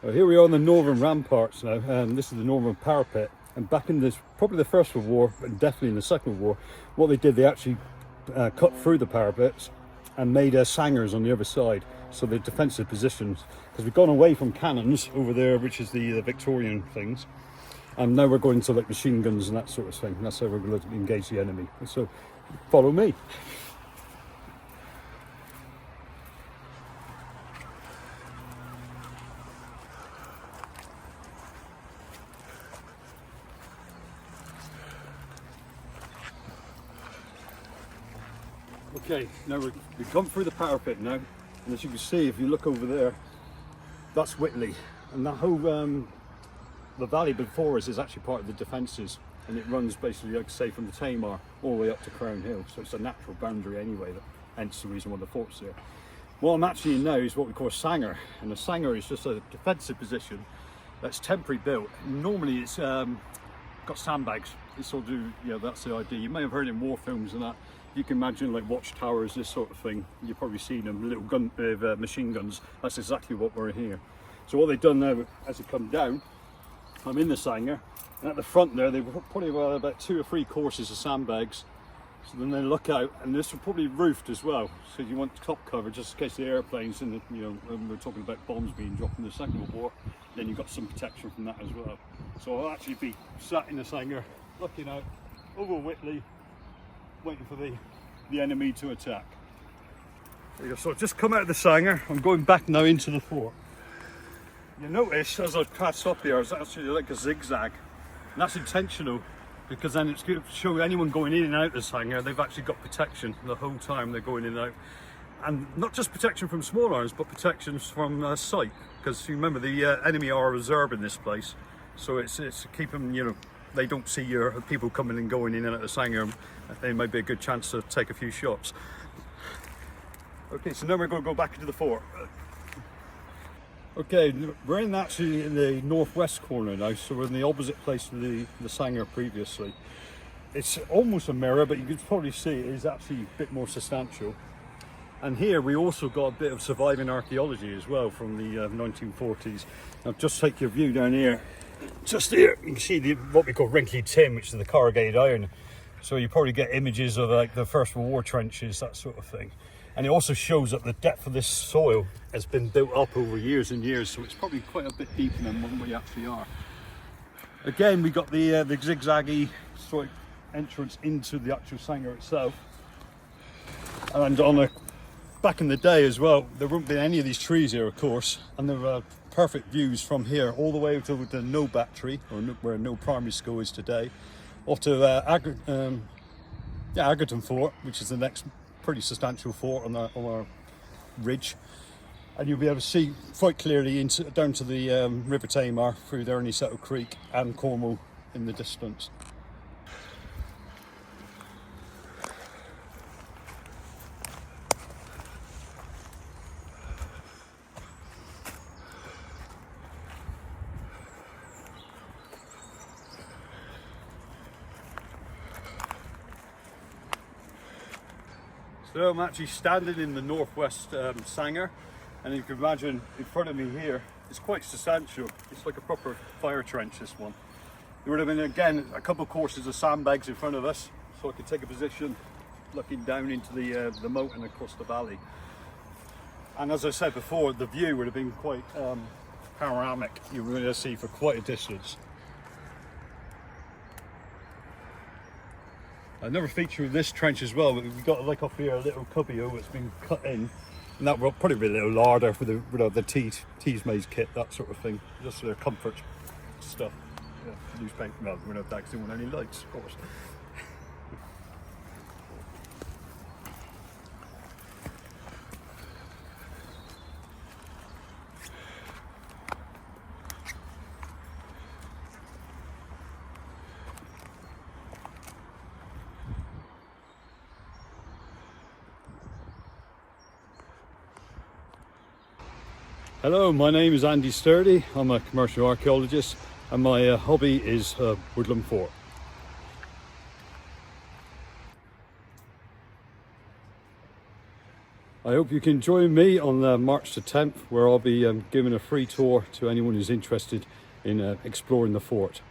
Well, here we are on the northern ramparts now, and this is the northern parapet. And back in this, probably the First World War, and definitely in the Second World War, what they did, they actually cut through the parapets and made sangars on the other side, so they're defensive positions. Because we've gone away from cannons over there, which is the Victorian things, and now we're going to like machine guns and that sort of thing. That's how we're going to engage the enemy. So follow me. Okay, now we've gone through the parapet now, and as you can see, if you look over there, that's Whitley, and that whole the valley before us is actually part of the defences, and it runs basically, like say, from the Tamar all the way up to Crown Hill, so it's a natural boundary anyway, hence the reason why the fort's there. What I'm actually in now is what we call a sangar, and a sangar is just a defensive position that's temporary built. Normally it's got sandbags, it's all do, that's the idea. You may have heard in war films and that. You can imagine like watchtowers, this sort of thing. You've probably seen them, little gun machine guns. That's exactly what we're here. So what they've done now, as they come down, I'm in the sangar, and at the front there, they've probably got about 2 or 3 courses of sandbags. So then they look out, and this will probably roofed as well. So you want top cover just in case the airplanes and when we're talking about bombs being dropped in the Second World War, then you've got some protection from that as well. So I'll actually be sat in the sangar, looking out over Whitley, waiting for the enemy to attack. There you go. So I've just come out of the sangar. I'm going back now into the fort. You notice as I pass up here, it's actually like a zigzag, and that's intentional because then it's going to show anyone going in and out of the sangar they've actually got protection the whole time they're going in and out, and not just protection from small arms but protections from sight, because you remember the enemy are a reserve in this place, so it's to keep them, they don't see your people coming and going in and out of the sangar. There might be a good chance to take a few shots. Okay, so now we're going to go back into the fort. Okay, we're actually in the northwest corner now, so we're in the opposite place to the sangar previously. It's almost a mirror, but you can probably see it is actually a bit more substantial. And here we also got a bit of surviving archaeology as well from the 1940s. I'll just take your view down here. Just here, you can see what we call wrinkly tin, which is the corrugated iron. So you probably get images of like the First World War trenches, that sort of thing. And it also shows that the depth of this soil has been built up over years and years, so it's probably quite a bit deeper than what we actually are. Again, we got the zigzaggy sort of entrance into the actual sangar itself. And back in the day as well, there wouldn't be any of these trees here, of course, and there were perfect views from here all the way to the No Battery, or where No Primary School is today, off to Agerton Fort, which is the next pretty substantial fort on our ridge, and you'll be able to see quite clearly down to the River Tamar through the Erniesettle Creek and Cornwall in the distance. So I'm actually standing in the northwest sangar, and you can imagine in front of me here, it's quite substantial. It's like a proper fire trench, this one. There would have been, again, a couple of courses of sandbags in front of us, so I could take a position looking down into the moat and across the valley. And as I said before, the view would have been quite panoramic. You were going to see for quite a distance. Another feature of this trench as well, we've got like up here a little cubby-hole that's been cut in, and that will probably be a little larder for the teas made kit, that sort of thing, just for their comfort stuff. Yeah, loose paint, well, we're not taxing on any lights, of course. Hello, my name is Andy Sturdy. I'm a commercial archaeologist, and my hobby is Woodland Fort. I hope you can join me on March the 10th, where I'll be giving a free tour to anyone who's interested in exploring the fort.